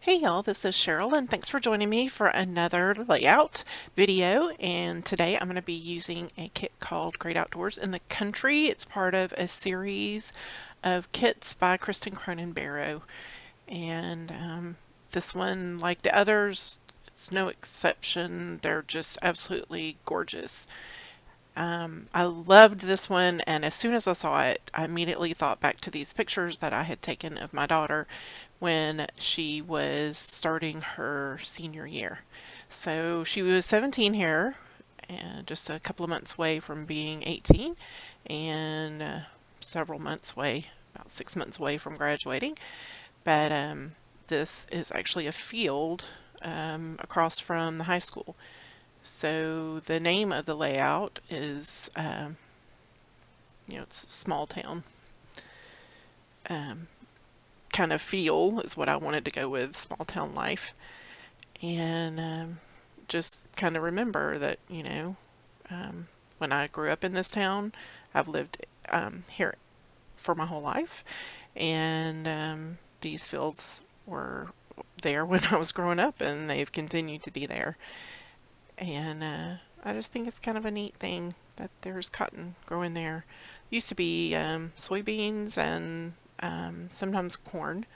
Hey y'all, this is Cheryl and thanks for joining me for another layout video. And today I'm going to be using a kit called Great Outdoors in the Country. It's part of a series of kits by Kristin Cronin-Barrow. And this one, like the others, it's no exception. They're just absolutely gorgeous. I loved this one, and as soon as I saw it, I immediately thought back to these pictures that I had taken of my daughter when she was starting her senior year. So she was 17 here, and just a couple of months away from being 18, and several months away, about 6 months away from graduating. But this is actually a field across from the high school. So the name of the layout is, it's a small town kind of feel is what I wanted to go with, small town life. And just kind of remember that, when I grew up in this town, I've lived here for my whole life. And these fields were there when I was growing up, and they've continued to be there. And I just think it's kind of a neat thing that there's cotton growing there. Used to be soybeans and sometimes corn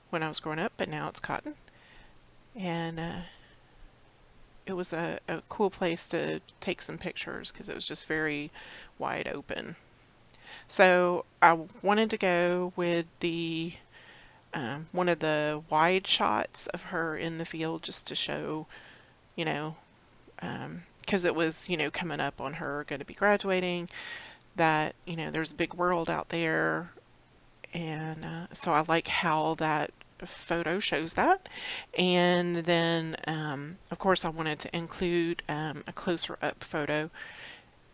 when I was growing up, but now it's cotton. And it was a cool place to take some pictures because it was just very wide open. So I wanted to go with the one of the wide shots of her in the field just to show, you know, because it was, coming up on her going to be graduating, that, there's a big world out there. And so I like how that photo shows that. And then, of course, I wanted to include a closer up photo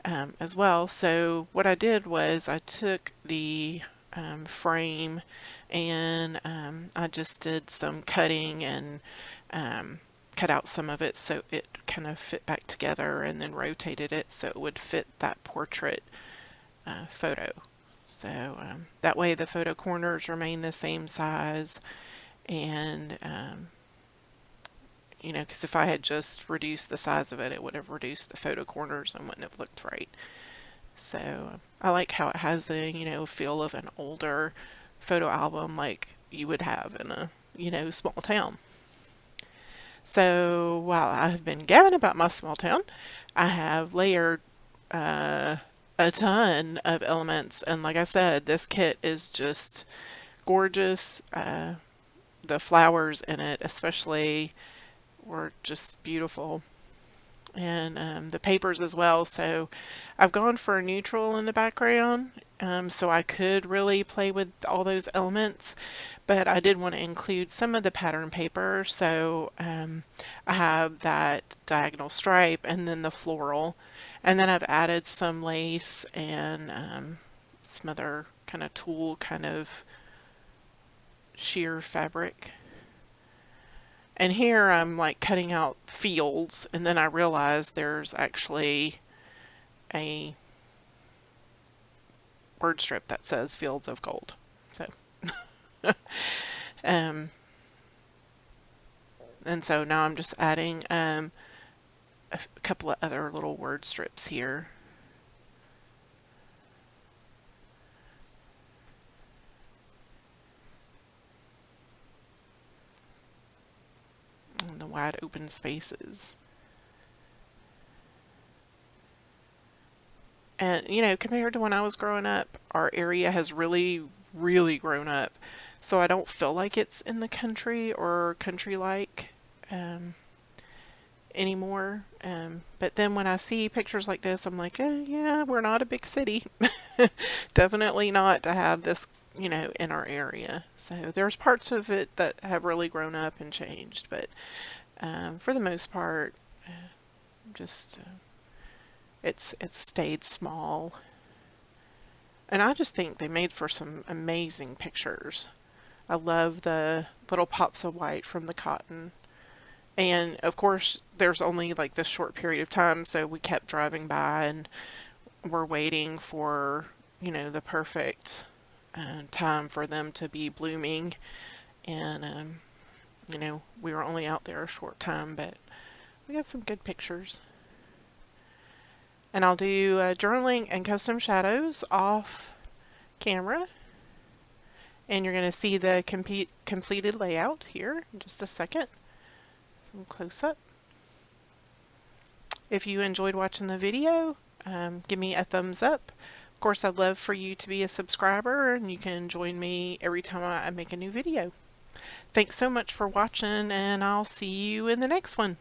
as well. So what I did was I took the frame and I just did some cutting and cut out some of it so it kind of fit back together, and then rotated it so it would fit that portrait photo. So that way the photo corners remain the same size, and because if I had just reduced the size of it, it would have reduced the photo corners and wouldn't have looked right. So I like how it has the feel of an older photo album like you would have in a small town. So while I have been gabbing about my small town, I have layered a ton of elements, and like I said, this kit is just gorgeous. The flowers in it especially were just beautiful, and the papers as well. So I've gone for a neutral in the background, so I could really play with all those elements, but I did want to include some of the pattern paper. So I have that diagonal stripe and then the floral, and then I've added some lace and some other kind of tulle kind of sheer fabric. And here I'm like cutting out fields, and then I realized there's actually a word strip that says fields of gold. So, and so now I'm just adding a couple of other little word strips here. And the wide open spaces. And, compared to when I was growing up, our area has really, really grown up. So I don't feel like it's in the country or country-like anymore. But then when I see pictures like this, I'm like, yeah, we're not a big city. Definitely not to have this, in our area. So there's parts of it that have really grown up and changed. But for the most part, just it's stayed small. And I just think they made for some amazing pictures. I love the little pops of white from the cotton. And of course, there's only like this short period of time, so we kept driving by and we're waiting for, the perfect time for them to be blooming. And you know, we were only out there a short time, but we got some good pictures. And I'll do journaling and custom shadows off camera. And you're going to see the completed layout here in just a second. Some close up. If you enjoyed watching the video, give me a thumbs up. Of course, I'd love for you to be a subscriber, and you can join me every time I make a new video. Thanks so much for watching, and I'll see you in the next one.